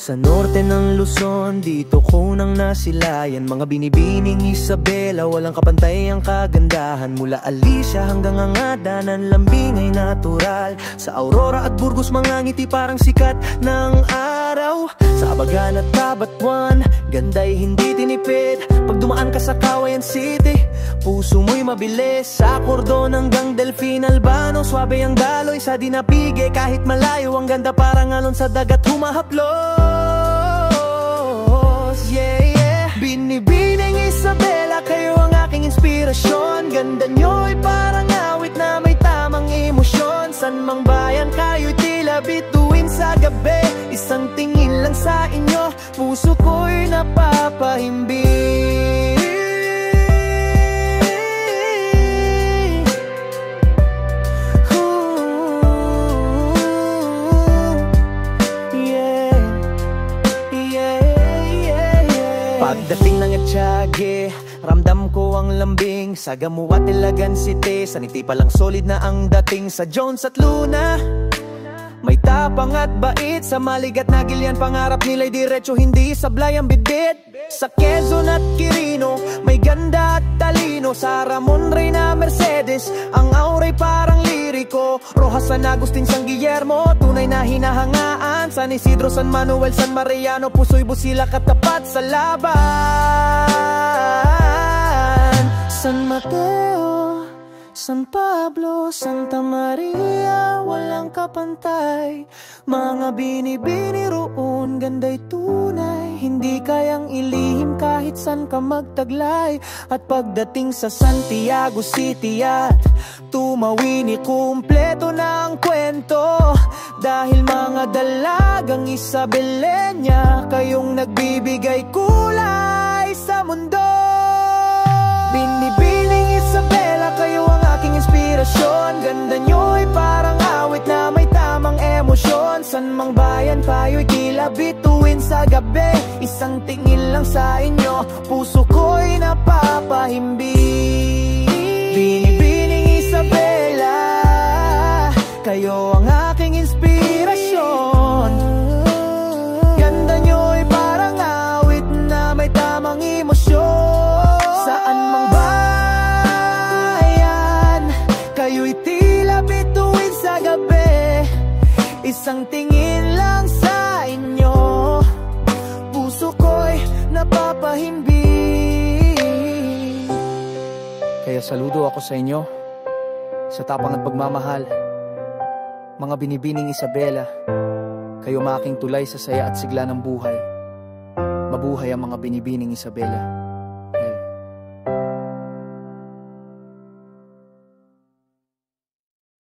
Sa norte ng Luzon, dito ko nang nasilayan. Mga binibining Isabela, walang kapantay ang kagandahan. Mula Alicia hanggang Angada, ng lambing ay natural. Sa Aurora at Burgos, mga ngiti parang sikat ng araw. Sa Abagan at Tabatwan, ganda'y hindi tinipid. Pag dumaan ka sa Cauayan City, puso mo'y mabilis. Sa Cordon hanggang Delfin Albano, swabe ang daloy sa Dinapige. Kahit malayo, ang ganda parang alon sa dagat humahaplos. Yeah, yeah. Binibining Isabela, kayo ang aking inspirasyon. Ganda nyo'y parang awit na may tamang emosyon. San mang bayan kayo'y tila bituin sa gabi. Isang tingin lang sa inyo, puso ko'y napapahimbing. Pagdating ng Atiague, ramdam ko ang lambing. Sa Gamuat, Ilagan City, Saniti pa lang solid na ang dating. Sa Jones at Luna, may tapang at bait. Sa Maligat na Gilian, pangarap nila'y diretso, hindi sablay ang bidbit. Sa Quezon at Quirino, may ganda at talino. Sa Ramon Reyna Mercedes, ang aura'y parang liriko. Rojas, San Agustin, San Guillermo, tunay na hinahangaan. San Isidro, San Manuel, San Mariano, puso'y busila katapat sa laban. San Mateo, San Pablo, Santa Maria, walang kapantay. Mga binibini roon, ganda'y tunay. Hindi kayang ilihim kahit san ka magtaglay. At pagdating sa Santiago City at Tumawini, kumpleto na ang kwento. Dahil mga dalagang Isabelenya, kayong nagbibigay kulay sa mundo. Binibining Isabela, kayo ang aking inspirasyon. Ganda nyo'y parang awit na may tamang emosyon. San mang bayan kayo'y tila bituin sa gabi. Isang tingin lang sa inyo, puso ko'y napapahimbing. Binibining Isabela, kayo ang aking inspirasyon. Ganda nyo'y parang awit na may tamang emosyon. Saan mang bayan kayo'y tila bituin sa gabi. Isang tingin lang sa inyo, puso ko'y napapahimbing. Kaya saludo ako sa inyo, sa tapang at pagmamahal. Mga binibining Isabela, kayo making tulay sa saya at sigla ng buhay. Mabuhay ang mga binibining Isabela.